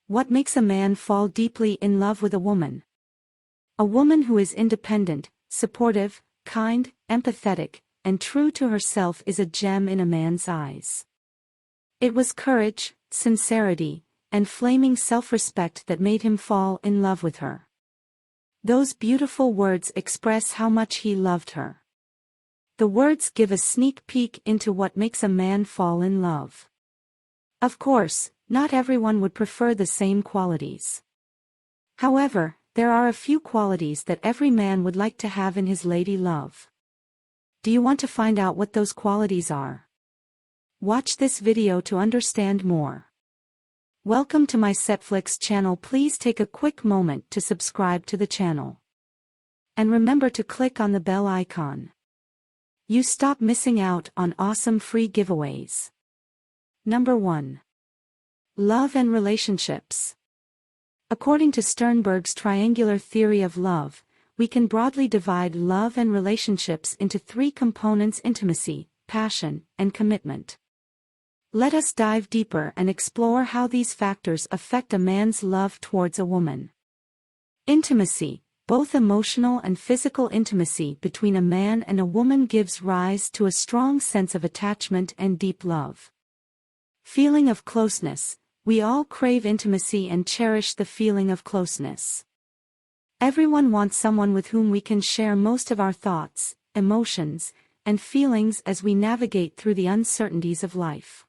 What makes a man fall deeply in love with a woman? A woman who is independent, supportive, kind, empathetic, and true to herself is a gem in a man's eyes. It was courage, sincerity, and flaming self-respect that made him fall in love with her. Those beautiful words express how much he loved her. The words give a sneak peek into what makes a man fall in love. Of course, not everyone would prefer the same qualities. However, there are a few qualities that every man would like to have in his lady love. Do you want to find out what those qualities are? Watch this video to understand more. Welcome to my Setflix channel. Please take a quick moment to subscribe to the channel. And remember to click on the bell icon. You stop missing out on awesome free giveaways. Number 1. Love and relationships. According to Sternberg's triangular theory of love, we can broadly divide love and relationships into 3 components: intimacy, passion, and commitment. Let us dive deeper and explore how these factors affect a man's love towards a woman. Intimacy. Both emotional and physical intimacy between a man and a woman gives rise to a strong sense of attachment and deep love. Feeling of closeness. We all crave intimacy and cherish the feeling of closeness. Everyone wants someone with whom we can share most of our thoughts, emotions, and feelings as we navigate through the uncertainties of life.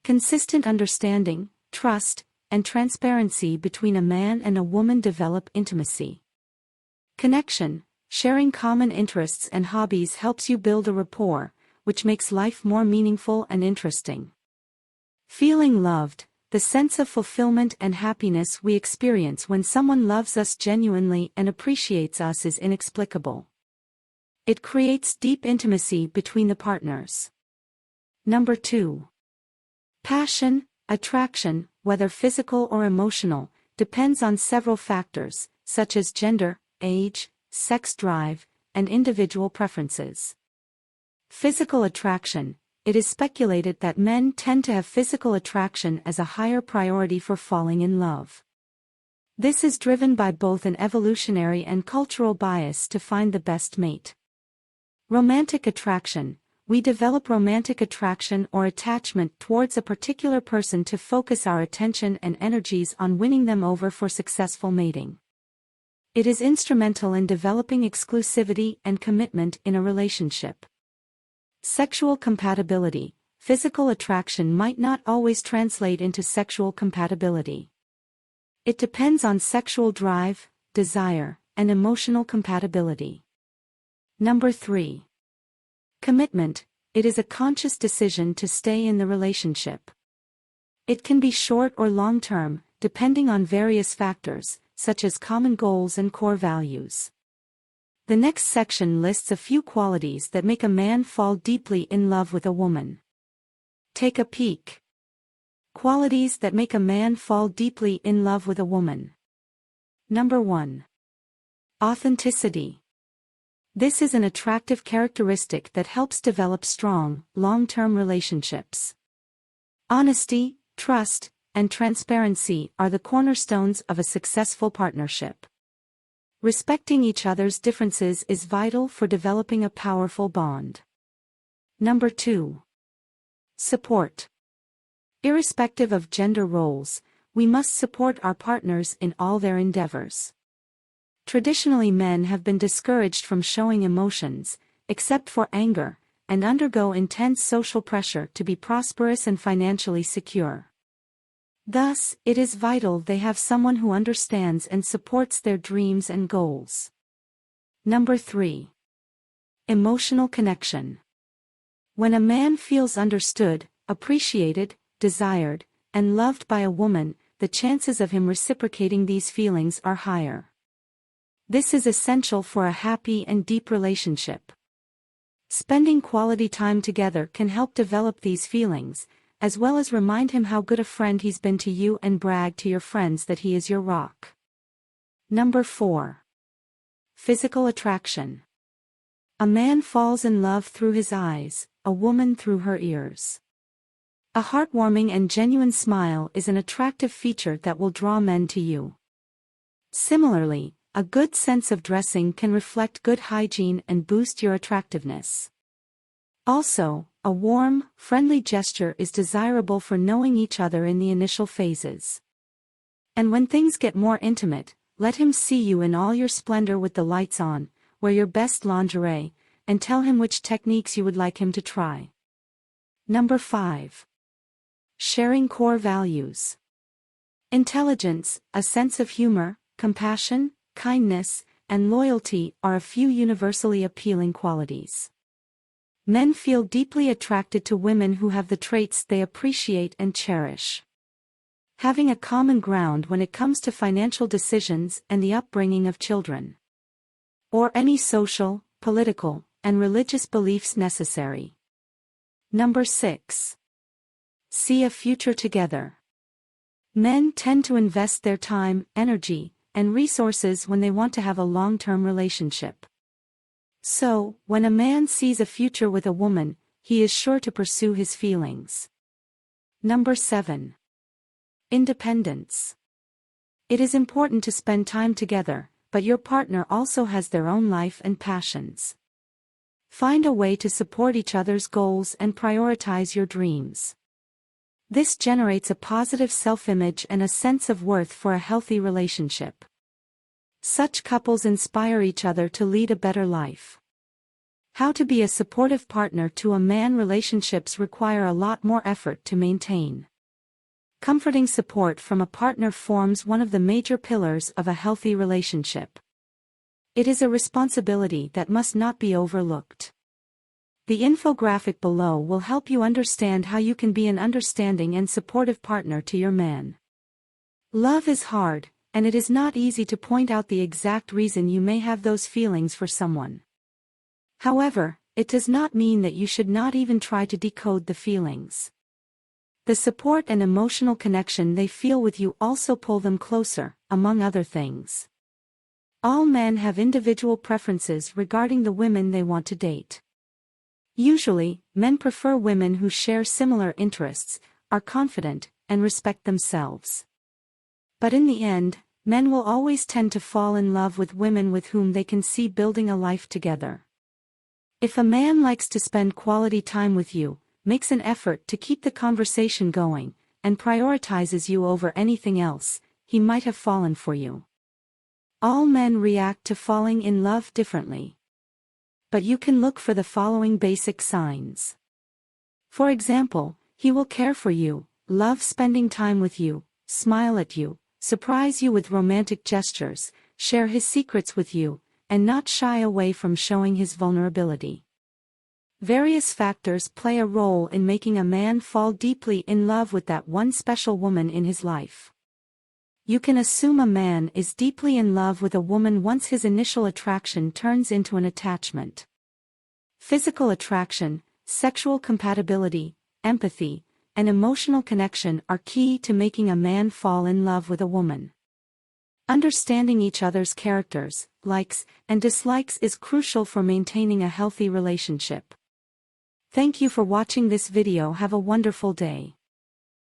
Consistent understanding, trust, and transparency between a man and a woman develop intimacy. Connection. Sharing common interests and hobbies helps you build a rapport, which makes life more meaningful and interesting. Feeling loved. The sense of fulfillment and happiness we experience when someone loves us genuinely and appreciates us is inexplicable. It creates deep intimacy between the partners. Number 2. Passion. Attraction, whether physical or emotional, depends on several factors, such as gender, age, sex drive, and individual preferences. Physical attraction. It is speculated that men tend to have physical attraction as a higher priority for falling in love. This is driven by both an evolutionary and cultural bias to find the best mate. Romantic attraction. We develop romantic attraction or attachment towards a particular person to focus our attention and energies on winning them over for successful mating. It is instrumental in developing exclusivity and commitment in a relationship. Sexual compatibility. Physical attraction might not always translate into sexual compatibility. It depends on sexual drive, desire, and emotional compatibility. Number 3. Commitment. It is a conscious decision to stay in the relationship. It can be short or long-term, depending on various factors, such as common goals and core values. The next section lists a few qualities that make a man fall deeply in love with a woman. Take a peek. Qualities that make a man fall deeply in love with a woman. Number 1. Authenticity. This is an attractive characteristic that helps develop strong, long-term relationships. Honesty, trust, and transparency are the cornerstones of a successful partnership. Respecting each other's differences is vital for developing a powerful bond. Number 2. Support. Irrespective of gender roles, we must support our partners in all their endeavors. Traditionally, men have been discouraged from showing emotions, except for anger, and undergo intense social pressure to be prosperous and financially secure. Thus, it is vital they have someone who understands and supports their dreams and goals. Number 3. Emotional connection. When a man feels understood, appreciated, desired, and loved by a woman, the chances of him reciprocating these feelings are higher. This is essential for a happy and deep relationship. Spending quality time together can help develop these feelings, as well as remind him how good a friend he's been to you and brag to your friends that he is your rock. Number 4. Physical attraction. A man falls in love through his eyes, a woman through her ears. A heartwarming and genuine smile is an attractive feature that will draw men to you. Similarly, a good sense of dressing can reflect good hygiene and boost your attractiveness. Also, a warm, friendly gesture is desirable for knowing each other in the initial phases. And when things get more intimate, let him see you in all your splendor with the lights on, wear your best lingerie, and tell him which techniques you would like him to try. Number 5. Sharing core values. Intelligence, a sense of humor, compassion, kindness, and loyalty are a few universally appealing qualities. Men feel deeply attracted to women who have the traits they appreciate and cherish. Having a common ground when it comes to financial decisions and the upbringing of children. Or any social, political, and religious beliefs necessary. Number 6. See a future together. Men tend to invest their time, energy, and resources when they want to have a long-term relationship. So, when a man sees a future with a woman, he is sure to pursue his feelings. Number 7. Independence. It is important to spend time together, but your partner also has their own life and passions. Find a way to support each other's goals and prioritize your dreams. This generates a positive self-image and a sense of worth for a healthy relationship. Such couples inspire each other to lead a better life. How to be a supportive partner to a man. Relationships require a lot more effort to maintain. Comforting support from a partner forms one of the major pillars of a healthy relationship. It is a responsibility that must not be overlooked. The infographic below will help you understand how you can be an understanding and supportive partner to your man. Love is hard, and it is not easy to point out the exact reason you may have those feelings for someone. However, it does not mean that you should not even try to decode the feelings. The support and emotional connection they feel with you also pull them closer, among other things. All men have individual preferences regarding the women they want to date. Usually, men prefer women who share similar interests, are confident, and respect themselves. But in the end, men will always tend to fall in love with women with whom they can see building a life together. If a man likes to spend quality time with you, makes an effort to keep the conversation going, and prioritizes you over anything else, he might have fallen for you. All men react to falling in love differently. But you can look for the following basic signs. For example, he will care for you, love spending time with you, smile at you, surprise you with romantic gestures, share his secrets with you, and not shy away from showing his vulnerability. Various factors play a role in making a man fall deeply in love with that one special woman in his life. You can assume a man is deeply in love with a woman once his initial attraction turns into an attachment. Physical attraction, sexual compatibility, empathy, and emotional connection are key to making a man fall in love with a woman. Understanding each other's characters, likes, and dislikes is crucial for maintaining a healthy relationship. Thank you for watching this video. Have a wonderful day.